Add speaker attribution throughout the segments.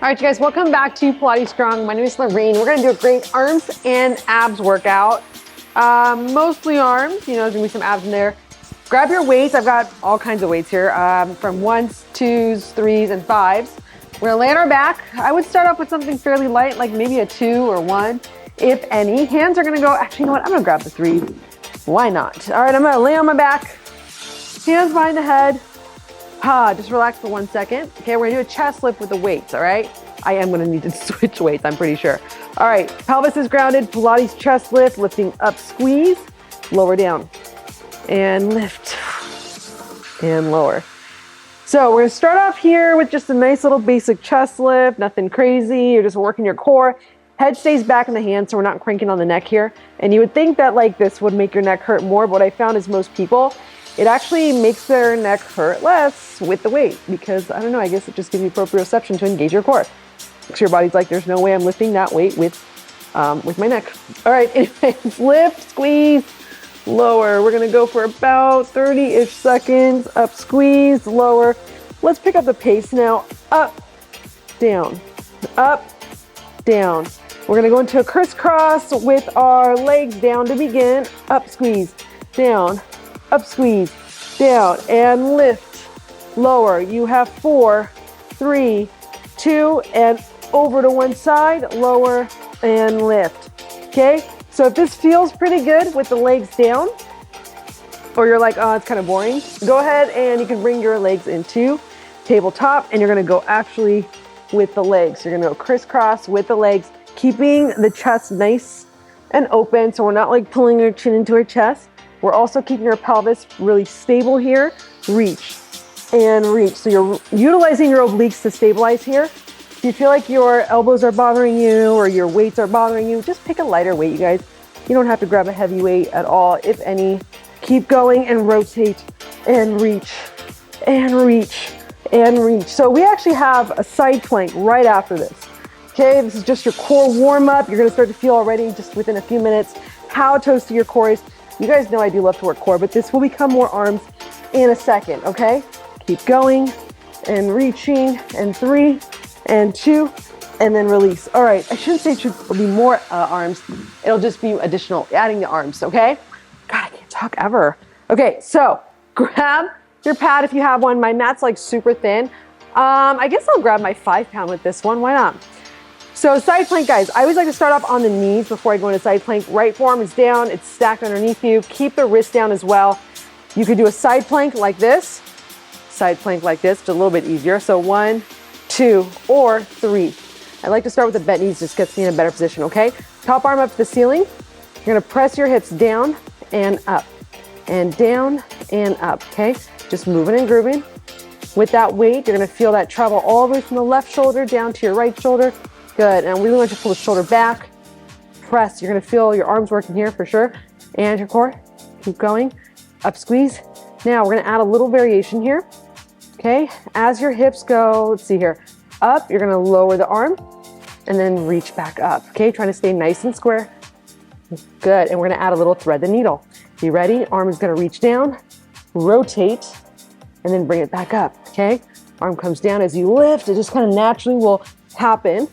Speaker 1: All right, you guys, welcome back to Pilates Strong. My name is Lorraine. We're gonna do a great arms and abs workout. Mostly arms, you know, there's gonna be some abs in there. Grab your weights. I've got all kinds of weights here, from 1s, 2s, 3s, and 5s. We're gonna lay on our back. I would start off with something fairly light, like maybe a 2 or 1, if any. Hands are gonna go, actually, you know what? I'm gonna grab the 3. Why not? All right, I'm gonna lay on my back. Hands behind the head. Just relax for 1 second. Okay, we're gonna do a chest lift with the weights, all right? I am gonna need to switch weights, I'm pretty sure. All right, pelvis is grounded, Pilates chest lift, lifting up, squeeze, lower down, and lift, and lower. So we're gonna start off here with just a nice little basic chest lift, nothing crazy, you're just working your core. Head stays back in the hand, so we're not cranking on the neck here. And you would think that like this would make your neck hurt more, but what I found is most people, it actually makes their neck hurt less with the weight because, I don't know, I guess it just gives you proprioception to engage your core. So your body's like, there's no way I'm lifting that weight with my neck. All right, anyways, lift, squeeze, lower. We're gonna go for about 30-ish seconds. Up, squeeze, lower. Let's pick up the pace now. Up, down, up, down. We're gonna go into a crisscross with our legs down to begin. Up, squeeze, down, up, squeeze, down, and lift, lower. You have 4, 3, 2, and over to one side, lower, and lift. Okay, so if this feels pretty good with the legs down, or you're like, oh, it's kind of boring, go ahead and you can bring your legs into tabletop, and you're gonna go actually with the legs. You're gonna go crisscross with the legs, keeping the chest nice and open, so we're not like pulling our chin into our chest. We're also keeping your pelvis really stable here. Reach and reach. So you're utilizing your obliques to stabilize here. If you feel like your elbows are bothering you or your weights are bothering you, just pick a lighter weight, you guys. You don't have to grab a heavy weight at all, if any. Keep going and rotate and reach and reach and reach. So we actually have a side plank right after this. Okay, this is just your core warm up. You're gonna start to feel already just within a few minutes how toasty your core is. You guys know I do love to work core, but this will become more arms in a second, okay? Keep going and reaching, and 3 and 2, and then release. All right, I shouldn't say it should be more arms. It'll just be additional, adding the arms, okay? God, I can't talk ever. Okay, so grab your pad if you have one. My mat's like super thin. I guess I'll grab my 5-pound with this one, why not? So side plank, guys, I always like to start off on the knees before I go into side plank. Right forearm is down, it's stacked underneath you. Keep the wrist down as well. You could do a side plank like this, side plank like this, just a little bit easier. So 1, 2, or 3. I like to start with the bent knees, just gets me in a better position, okay? Top arm up to the ceiling. You're gonna press your hips down and up, and down and up, okay? Just moving and grooving. With that weight, you're gonna feel that travel all the way from the left shoulder down to your right shoulder. Good, and we want you to pull the shoulder back, press. You're gonna feel your arms working here for sure, and your core. Keep going, up, squeeze. Now we're gonna add a little variation here, okay? As your hips go, let's see here, up, you're gonna lower the arm, and then reach back up, okay? Trying to stay nice and square. Good, and we're gonna add a little thread the needle. You ready? Arm is gonna reach down, rotate, and then bring it back up, okay? Arm comes down as you lift, it just kind of naturally will happen.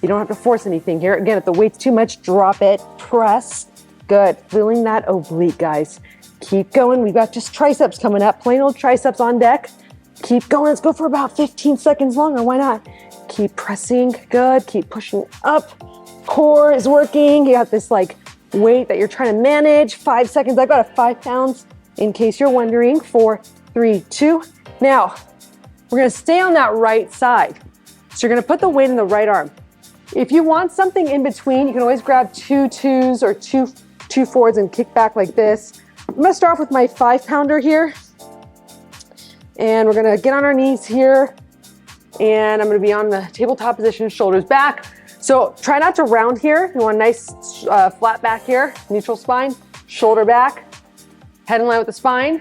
Speaker 1: You don't have to force anything here. Again, if the weight's too much, drop it, press. Good, feeling that oblique, guys. Keep going, we've got just triceps coming up, plain old triceps on deck. Keep going, let's go for about 15 seconds longer, why not? Keep pressing, good, keep pushing up. Core is working, you got this like weight that you're trying to manage. 5 seconds, I've got a 5 pounds in case you're wondering. 4, 3, 2. Now, we're gonna stay on that right side. So you're gonna put the weight in the right arm. If you want something in between, you can always grab 2 2s or 2 4s and kick back like this. I'm gonna start off with my 5-pounder here. And we're gonna get on our knees here. And I'm gonna be on the tabletop position, shoulders back. So try not to round here. You want a nice flat back here, neutral spine, shoulder back, head in line with the spine.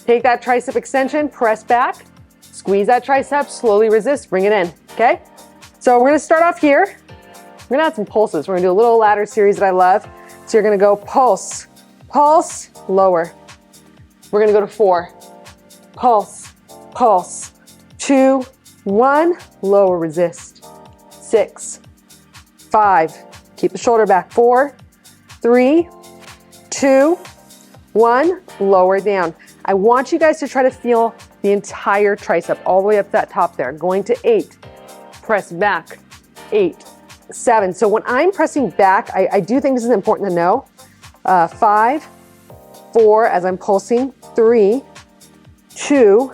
Speaker 1: Take that tricep extension, press back, squeeze that tricep, slowly resist, bring it in, okay? So we're gonna start off here. We're gonna add some pulses. We're gonna do a little ladder series that I love. So you're gonna go pulse, pulse, lower. We're gonna go to 4. Pulse, pulse, 2, 1, lower, resist. 6, 5, keep the shoulder back, 4, 3, 2, 1, lower down. I want you guys to try to feel the entire tricep all the way up to that top there. Going to 8, press back, 8, 7. So when I'm pressing back, I do think this is important to know. 5, 4, as I'm pulsing, 3, 2,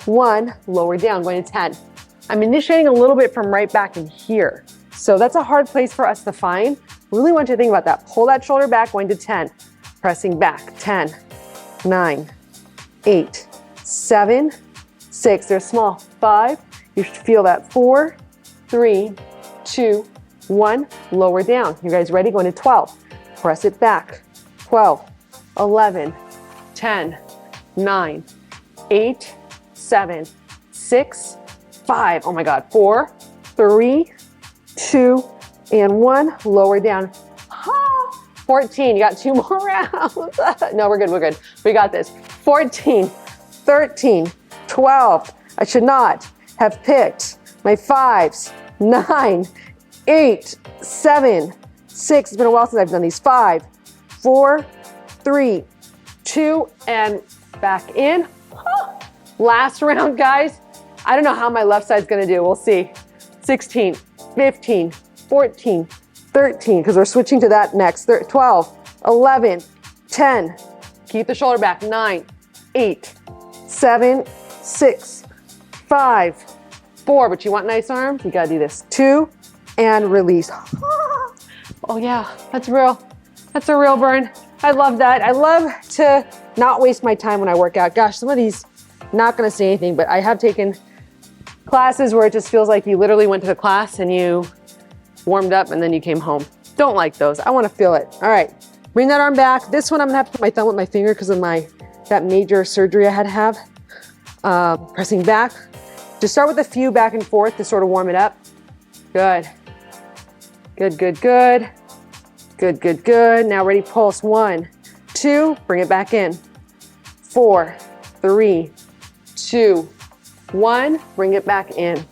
Speaker 1: 1, lower down, going to 10. I'm initiating a little bit from right back in here. So that's a hard place for us to find. Really want you to think about that. Pull that shoulder back, going to 10. Pressing back, 10, 9, 8, 7, 6. They're small. 5, you should feel that. 4, 3, 2, 1, lower down. You guys ready? Going to 12. Press it back. 12, 11, 10, 9, 8, 7, 6, 5. Oh my God. 4, 3, 2, and 1. Lower down. 14. You got 2 more rounds. No, we're good. We're good. We got this. 14, 13, 12. I should not have picked my 5s. 9, 8, 7, 6. It's been a while since I've done these. 5, 4, 3, 2, and back in. Last round, guys. I don't know how my left side's gonna do. We'll see. 16, 15, 14, 13, because we're switching to that next. 12, 11, 10. Keep the shoulder back. 9, 8, 7, 6, 5, 4. But you want nice arms? You gotta do this. 2, and release. Oh yeah, that's real. That's a real burn. I love that. I love to not waste my time when I work out. Gosh, some of these, not gonna say anything, but I have taken classes where it just feels like you literally went to the class and you warmed up and then you came home. Don't like those. I wanna feel it. All right, bring that arm back. This one I'm gonna have to put my thumb with my finger because of that major surgery I had to have. Pressing back. Just start with a few back and forth to sort of warm it up. Good. Good, good, good. Good, good, good. Now ready, pulse. 1, 2, bring it back in. 4, 3, 2, 1, bring it back in.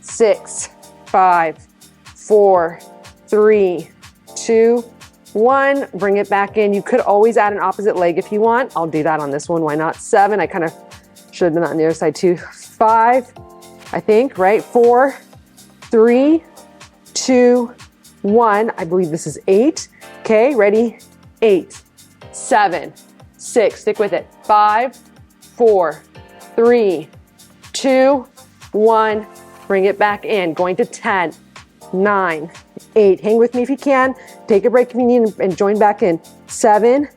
Speaker 1: 6, 5, 4, 3, 2, 1, bring it back in. You could always add an opposite leg if you want. I'll do that on this one. Why not? 7, I kind of should have done that on the other side too. 5, I think, right? 4, 3, 2, 1. I believe this is 8. Okay, ready? 8, 7, 6. Stick with it. 5, 4, 3, 2, 1. Bring it back in. Going to 10, 9, 8. Hang with me if you can. Take a break if you need and join back in. 7,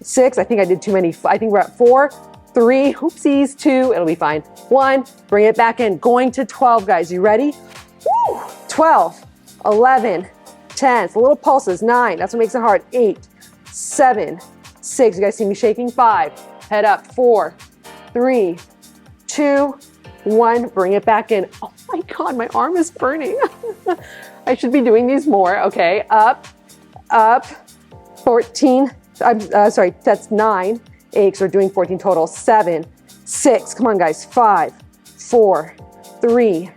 Speaker 1: 6. I think I did too many. I think we're at 4, 3. Oopsies. 2. It'll be fine. 1. Bring it back in. Going to 12, guys. You ready? Woo! 12, 11, 10. It's a little pulses. 9. That's what makes it hard. 8, 7, 6. You guys see me shaking? 5. Head up. 4, 3, 2, 1. Bring it back in. Oh my God, my arm is burning. I should be doing these more. Okay, up, up. 14. I'm sorry, that's 9. 8, because we're doing 14 total. 7, 6. Come on, guys. 5, 4, 3,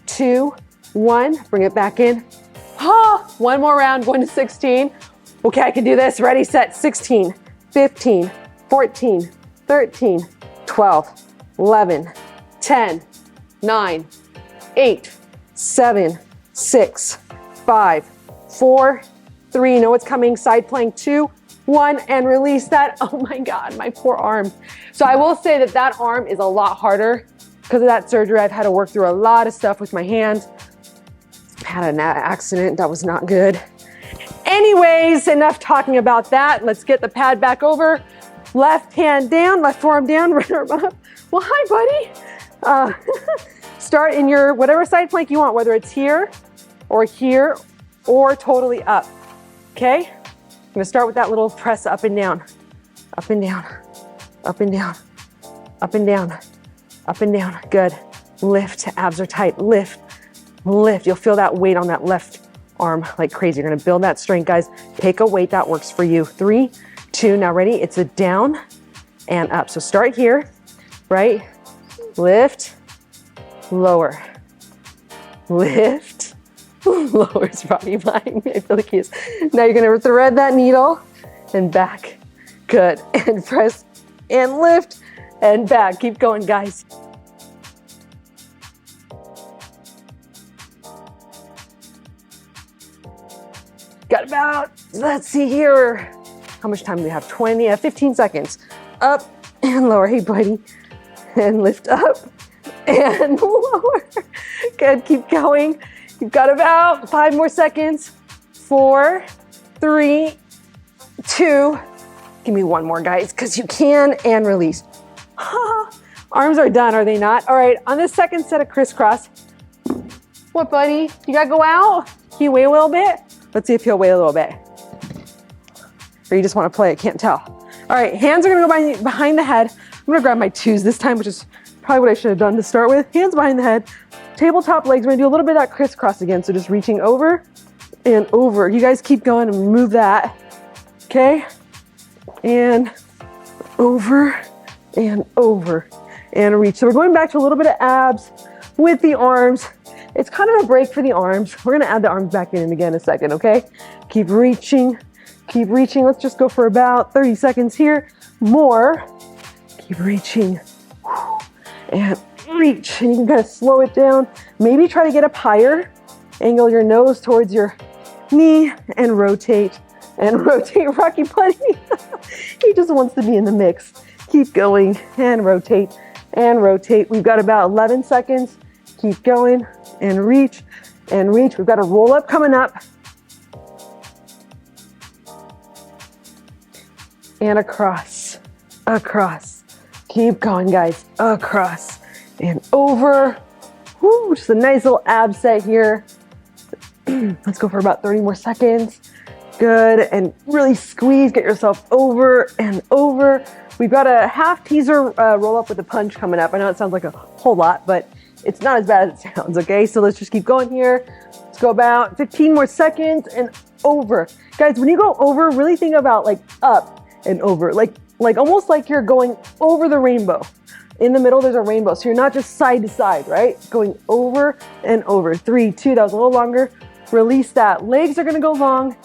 Speaker 1: 2, 1. Bring it back in. One more round, going to 16. Okay, I can do this. Ready, set. 16, 15, 14, 13, 12, 11, 10, 9, 8, 7, 6, 5, 4, 3. You know what's coming. Side plank. 2, 1, and release that. Oh my God, my poor arm. So I will say that that arm is a lot harder because of that surgery. I've had to work through a lot of stuff with my hands. Had an accident. That was not good. Anyways, enough talking about that. Let's get the pad back over. Left hand down, left forearm down, right arm up. Well, hi, buddy. Start in your whatever side plank you want, whether it's here or totally up. Okay? I'm gonna start with that little press up and down, up and down, up and down, up and down, up and down. Good. Lift, abs are tight. Lift, lift. You'll feel that weight on that left arm like crazy. You're gonna build that strength, guys. Pick a weight that works for you. 3, 2, now ready? It's a down and up. So start here, right? Lift, lower, lift, lowers body line. I feel like he is. Now you're gonna thread that needle and back. Good. And press and lift and back. Keep going, guys. Got about, let's see here. How much time do we have? 15 seconds. Up and lower. Hey, buddy. And lift up and lower. Good. Keep going. You've got about 5 more seconds. 4, 3, 2. Give me 1 more, guys, because you can, and release. Arms are done, are they not? All right, on the second set of crisscross. What, buddy? You gotta go out? Can you weigh a little bit? Let's see if he'll weigh a little bit. Or you just wanna play, I can't tell. All right, hands are gonna go behind the head. I'm gonna grab my 2s this time, which is probably what I should have done to start with. Hands behind the head, tabletop legs. We're gonna do a little bit of that crisscross again. So just reaching over and over. You guys keep going and move that, okay? And over and over and reach. So we're going back to a little bit of abs with the arms. It's kind of a break for the arms. We're gonna add the arms back in again in a second, okay? Keep reaching, keep reaching. Let's just go for about 30 seconds here. More. Keep reaching and reach. And you can kind of slow it down. Maybe try to get up higher. Angle your nose towards your knee and rotate. And rotate, Rocky Buddy. He just wants to be in the mix. Keep going and rotate and rotate. We've got about 11 seconds. Keep going and reach and reach. We've got a roll up coming up. And across, across. Keep going, guys. Across and over. Woo, just a nice little ab set here. Let's go for about 30 more seconds. Good, and really squeeze, get yourself over and over. We've got a half teaser roll up with a punch coming up. I know it sounds like a whole lot, but it's not as bad as it sounds, okay? So let's just keep going here. Let's go about 15 more seconds and over. Guys, when you go over, really think about like up and over, like almost like you're going over the rainbow. In the middle, there's a rainbow. So you're not just side to side, right? Going over and over. 3, 2, that was a little longer. Release that. Legs are gonna go long.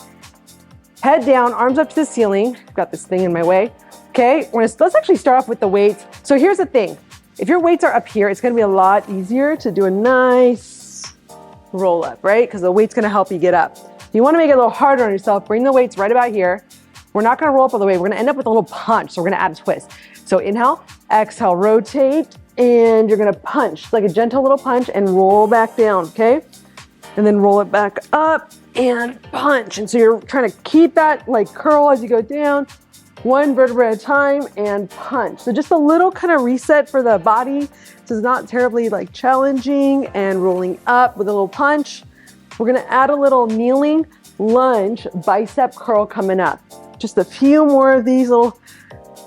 Speaker 1: Head down, arms up to the ceiling. I've got this thing in my way. Okay, let's actually start off with the weights. So here's the thing. If your weights are up here, it's gonna be a lot easier to do a nice roll up, right? Because the weight's gonna help you get up. If you wanna make it a little harder on yourself, bring the weights right about here. We're not gonna roll up all the way. We're gonna end up with a little punch. So we're gonna add a twist. So inhale, exhale, rotate, and you're gonna punch. It's like a gentle little punch and roll back down, okay? And then roll it back up and punch. And so you're trying to keep that like curl as you go down, 1 vertebra at a time, and punch. So just a little kind of reset for the body. So it's not terribly like challenging, and rolling up with a little punch. We're gonna add a little kneeling lunge bicep curl coming up. Just a few more of these little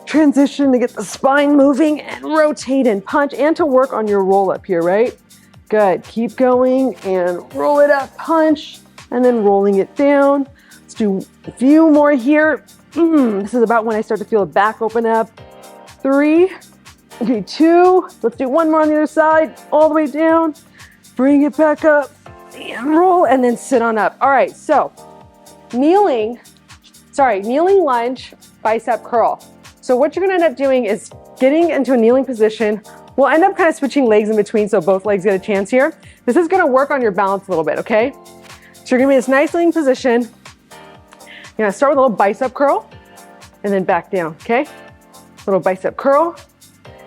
Speaker 1: transition to get the spine moving and rotate and punch, and to work on your roll up here, right? Good, keep going and roll it up, punch, and then rolling it down. Let's do a few more here. This is about when I start to feel the back open up. 3, okay, 2. Let's do 1 more on the other side, all the way down. Bring it back up and roll, and then sit on up. All right, so kneeling lunge, bicep curl. So what you're gonna end up doing is getting into a kneeling position. We'll end up kind of switching legs in between so both legs get a chance here. This is gonna work on your balance a little bit, okay? So you're gonna be in this nice kneeling position. You're gonna start with a little bicep curl and then back down, okay? Little bicep curl,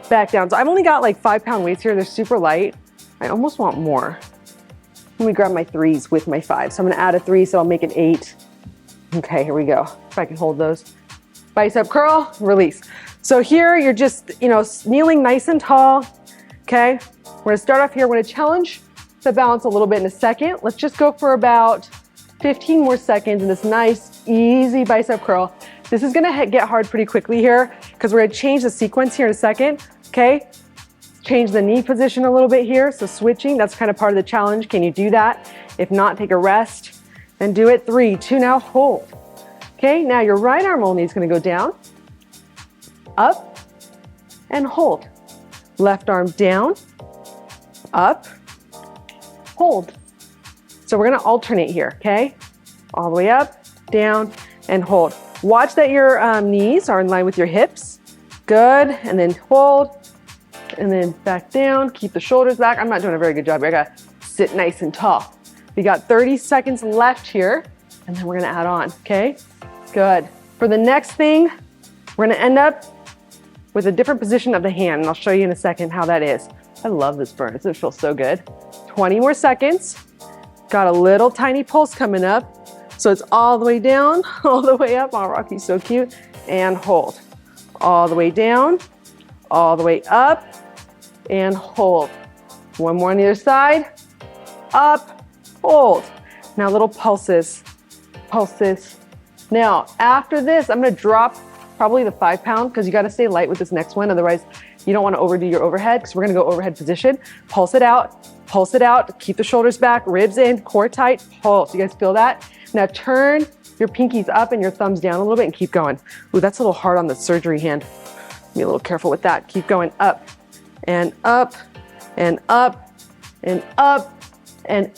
Speaker 1: back down. So I've only got like 5-pound weights here. They're super light. I almost want more. Let me grab my 3s with my 5. So I'm gonna add a 3, so I'll make it 8. Okay, here we go. If I can hold those. Bicep curl, release. So here you're just, kneeling nice and tall, okay? We're gonna start off here. We're gonna challenge the balance a little bit in a second. Let's just go for about 15 more seconds in this nice, easy bicep curl. This is gonna get hard pretty quickly here because we're gonna change the sequence here in a second, okay? Change the knee position a little bit here. So switching, that's kind of part of the challenge. Can you do that? If not, take a rest and do it. 3, 2, now hold. Okay, now your right arm only is gonna go down, up, and hold. Left arm down, up, hold. So we're gonna alternate here, okay? All the way up, down, and hold. Watch that your knees are in line with your hips. Good, and then hold, and then back down. Keep the shoulders back. I'm not doing a very good job here. I gotta sit nice and tall. We got 30 seconds left here, and then we're gonna add on, okay? Good. For the next thing, we're gonna end up with a different position of the hand, and I'll show you in a second how that is. I love this burn. It feels so good. 20 more seconds. Got a little tiny pulse coming up. So it's all the way down, all the way up. Oh, Rocky's so cute. And hold. All the way down, all the way up, and hold. One more on the other side. Up, hold. Now little pulses, pulses. Now after this, I'm gonna drop probably the 5 pound because you gotta stay light with this next one. Otherwise, you don't wanna overdo your overhead because we're gonna go overhead position. Pulse it out, keep the shoulders back, ribs in, core tight, pulse. You guys feel that? Now turn your pinkies up and your thumbs down a little bit and keep going. Ooh, that's a little hard on the surgery hand. Be a little careful with that. Keep going up and up and up and up and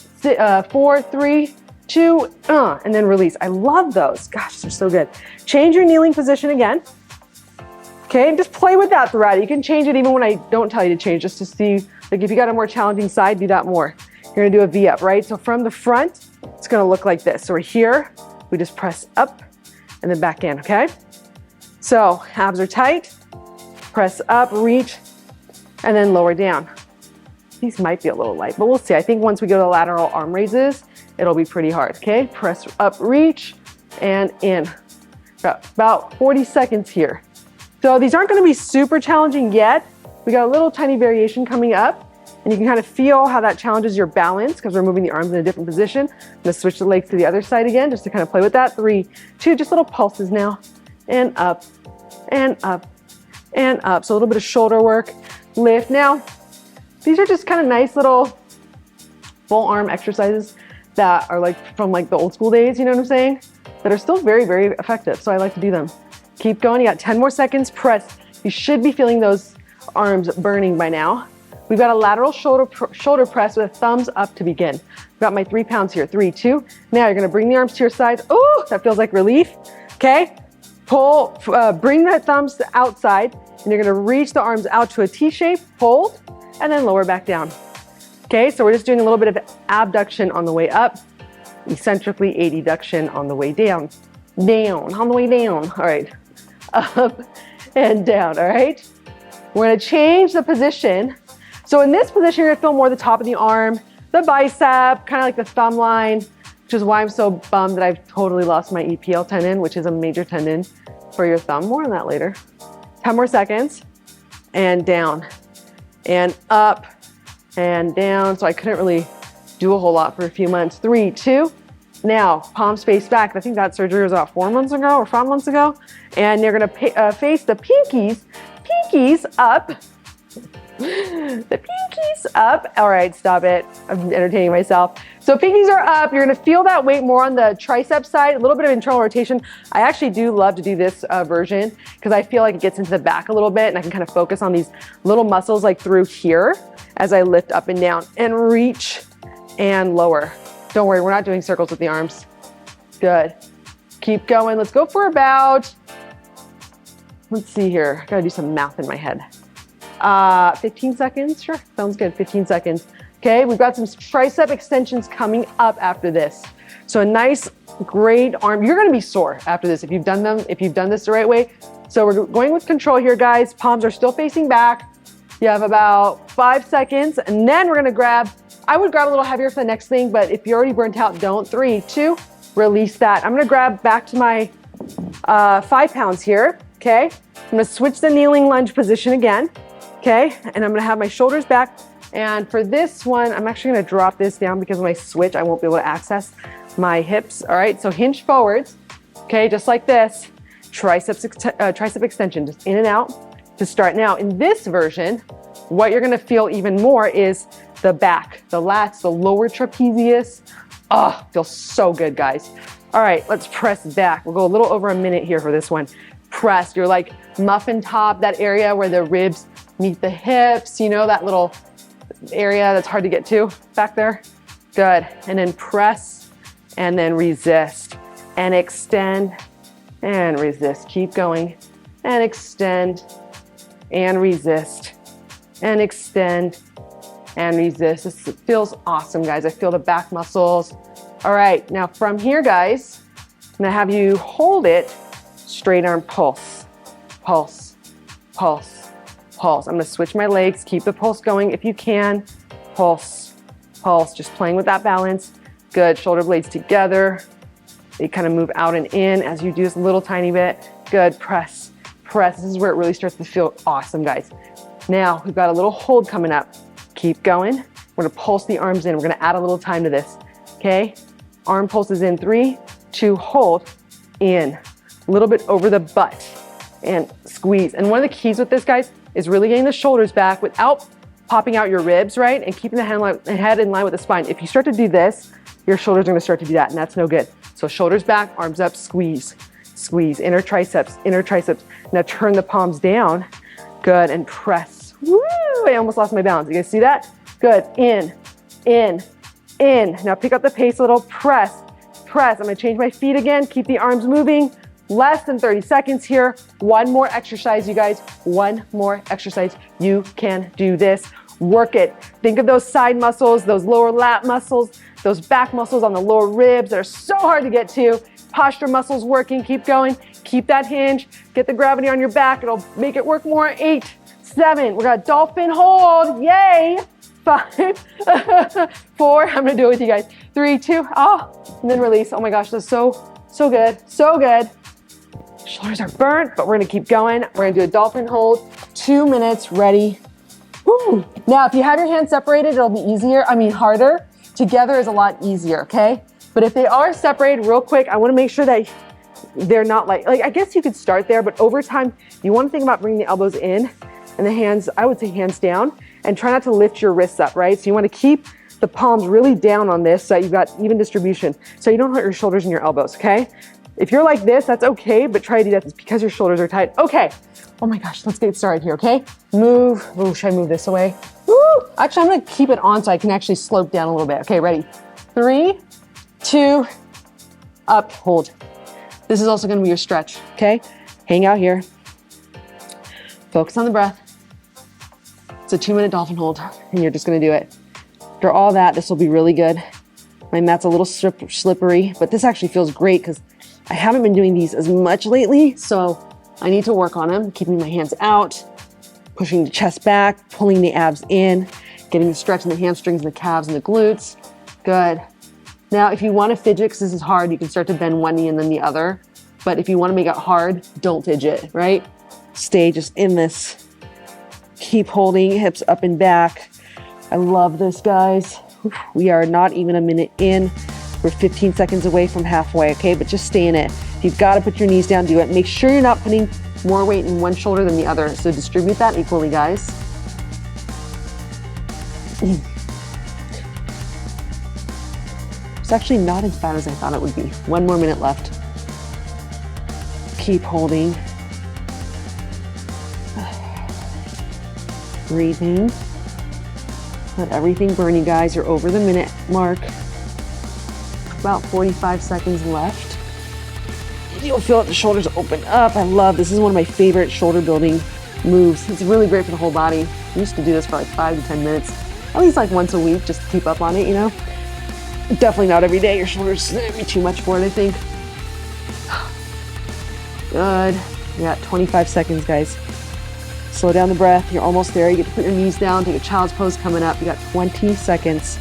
Speaker 1: 4, 3, 2, and then release. I love those. Gosh, they're so good. Change your kneeling position again. Okay, and just play with that throughout it. You can change it even when I don't tell you to change, just to see, like if you got a more challenging side, do that more. You're gonna do a V up, right? So from the front, it's gonna look like this. So we're here, we just press up and then back in, okay? So abs are tight, press up, reach, and then lower down. These might be a little light, but we'll see. I think once we go to lateral arm raises, it'll be pretty hard, okay? Press up, reach, and in. Got about 40 seconds here. So these aren't gonna be super challenging yet. We got a little tiny variation coming up, and you can kind of feel how that challenges your balance because we're moving the arms in a different position. I'm gonna switch the legs to the other side again, just to kind of play with that. 3, 2, just little pulses now, and up, and up, and up. So a little bit of shoulder work, lift. Now, these are just kind of nice little full arm exercises that are like from like the old school days, you know what I'm saying? That are still very, very effective. So I like to do them. Keep going, you got 10 more seconds, press. You should be feeling those arms burning by now. We've got a lateral shoulder press with thumbs up to begin. I've got my 3 pounds here, 3, 2. Now you're gonna bring the arms to your sides. Ooh, that feels like relief, okay? Pull, bring the thumbs outside, and you're gonna reach the arms out to a T shape, hold, and then lower back down. Okay, so we're just doing a little bit of abduction on the way up, eccentrically adduction on the way down. Down, on the way down, all right. Up and down, all right? We're gonna change the position. So in this position, you're gonna feel more the top of the arm, the bicep, kind of like the thumb line, which is why I'm so bummed that I've totally lost my EPL tendon, which is a major tendon for your thumb. More on that later. 10 more seconds, and down, and up, and down. So I couldn't really do a whole lot for a few months. 3, 2, now palms face back. I think that surgery was about 4 months ago or 5 months ago. And you're gonna face the pinkies up. The pinkies up. All right, stop it. I'm entertaining myself. So pinkies are up. You're gonna feel that weight more on the tricep side, a little bit of internal rotation. I actually do love to do this version because I feel like it gets into the back a little bit and I can kind of focus on these little muscles like through here as I lift up and down and reach and lower. Don't worry, we're not doing circles with the arms. Good. Keep going. Let's go for about, let's see here. I gotta do some math in my head. 15 seconds, sure, sounds good, 15 seconds. Okay, we've got some tricep extensions coming up after this. So a nice, great arm. You're gonna be sore after this if you've done them, if you've done this the right way. So we're going with control here, guys. Palms are still facing back. You have about 5 seconds, and then we're gonna grab, I would grab a little heavier for the next thing, but if you're already burnt out, don't. 3, 2, release that. I'm gonna grab back to my 5 pounds here, okay? I'm gonna switch the kneeling lunge position again. Okay, and I'm gonna have my shoulders back. And for this one, I'm actually gonna drop this down because when I switch, I won't be able to access my hips. All right, so hinge forwards, okay, just like this. Tricep extension, just in and out to start. Now, in this version, what you're gonna feel even more is the back, the lats, the lower trapezius. Oh, feels so good, guys. All right, let's press back. We'll go a little over a minute here for this one. Press, you're like muffin top, that area where the ribs meet the hips, you know, that little area that's hard to get to back there. Good. And then press and then resist and extend and resist. Keep going and extend and resist and extend and resist. This feels awesome, guys. I feel the back muscles. All right, now from here, guys, I'm gonna have you hold it, straight arm pulse, pulse, pulse, pulse. I'm gonna switch my legs, keep the pulse going if you can. Pulse, pulse, just playing with that balance. Good, shoulder blades together. They kind of move out and in as you do this little tiny bit. Good, press, press. This is where it really starts to feel awesome, guys. Now, we've got a little hold coming up. Keep going. We're gonna pulse the arms in. We're gonna add a little time to this, okay? Arm pulses in, 3, 2, hold, in. A little bit over the butt and squeeze. And one of the keys with this, guys, is really getting the shoulders back without popping out your ribs, right? And keeping the head in line with the spine. If you start to do this, your shoulders are gonna start to do that, and that's no good. So shoulders back, arms up, squeeze, squeeze, inner triceps, inner triceps. Now turn the palms down. Good, and press. Woo, I almost lost my balance. You guys see that? Good, in, in, in. Now pick up the pace a little, press, press. I'm gonna change my feet again, keep the arms moving. Less than 30 seconds here. One more exercise, you guys. One more exercise. You can do this. Work it. Think of those side muscles, those lower lat muscles, those back muscles on the lower ribs that are so hard to get to. Posture muscles working. Keep going. Keep that hinge. Get the gravity on your back. It'll make it work more. 8, 7. We're gonna dolphin hold. Yay. 5, 4. I'm gonna do it with you guys. 3, 2. Oh, and then release. Oh my gosh, that's so good. So good. Shoulders are burnt, but we're gonna keep going. We're gonna do a dolphin hold. 2 minutes, ready. Woo. Now, if you have your hands separated, it'll be easier. Harder. Together is a lot easier, okay? But if they are separated, real quick, I wanna make sure that they're not like, I guess you could start there, but over time, you wanna think about bringing the elbows in and the hands, I would say hands down, and try not to lift your wrists up, right? So you wanna keep the palms really down on this so that you've got even distribution, so you don't hurt your shoulders and your elbows, okay? If you're like this, that's okay, but try to do that. It's because your shoulders are tight. Okay. Oh my gosh, let's get started here, okay? Move. Oh, should I move this away? Woo! Actually, I'm gonna keep it on so I can actually slope down a little bit. Okay, ready? 3, 2, up, hold. This is also gonna be your stretch, okay? Hang out here. Focus on the breath. It's a 2-minute dolphin hold, and you're just gonna do it. After all that, this will be really good. My mat's a little slippery, but this actually feels great because I haven't been doing these as much lately, so I need to work on them, keeping my hands out, pushing the chest back, pulling the abs in, getting the stretch in the hamstrings and the calves and the glutes. Good. Now, if you want to fidget, because this is hard, you can start to bend one knee and then the other. But if you want to make it hard, don't fidget, right? Stay just in this. Keep holding, hips up and back. I love this, guys. We are not even a minute in. We're 15 seconds away from halfway, okay? But just stay in it. If you've got to put your knees down, do it. Make sure you're not putting more weight in one shoulder than the other. So distribute that equally, guys. It's actually not as bad as I thought it would be. 1 more minute left. Keep holding. Breathing. Let everything burn, you guys. You're over the minute mark. About 45 seconds left. You'll feel it, the shoulders open up. I love this. This is one of my favorite shoulder building moves. It's really great for the whole body. I used to do this for like 5 to 10 minutes, at least like once a week, just to keep up on it, you know? Definitely not every day. Your shoulders would be too much for it, I think. Good. You got 25 seconds, guys. Slow down the breath. You're almost there. You get to put your knees down, take a child's pose coming up. You got 20 seconds.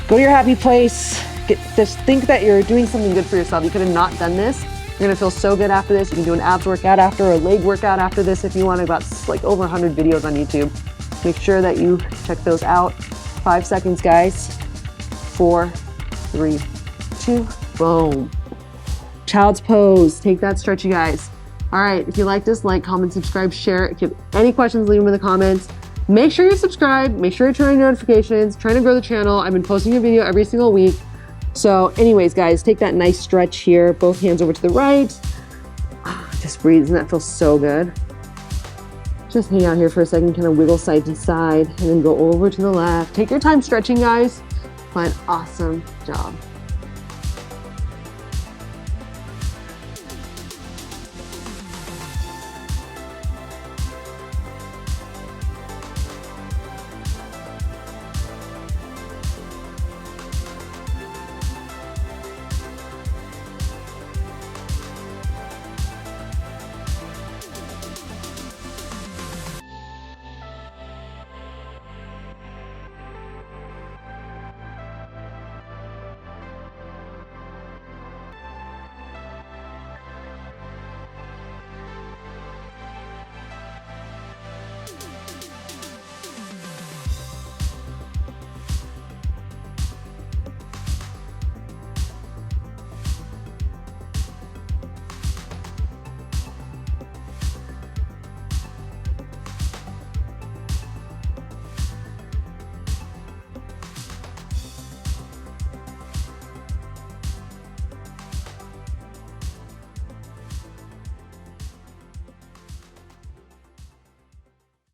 Speaker 1: Go to your happy place. Just think that you're doing something good for yourself. You could have not done this. You're gonna feel so good after this. You can do an abs workout after, or a leg workout after this if you want. I've got like over 100 videos on YouTube. Make sure that you check those out. 5 seconds, guys. 4, 3, 2, boom. Child's pose. Take that stretch, you guys. All right, if you like this, like, comment, subscribe, share. If you have any questions, leave them in the comments. Make sure you're subscribed. Make sure you're turning on notifications. Trying to grow the channel. I've been posting a video every single week. So anyways, guys, take that nice stretch here. Both hands over to the right. Just breathe. Doesn't that feel so good? Just hang out here for a second, kind of wiggle side to side, and then go over to the left. Take your time stretching, guys. but awesome job.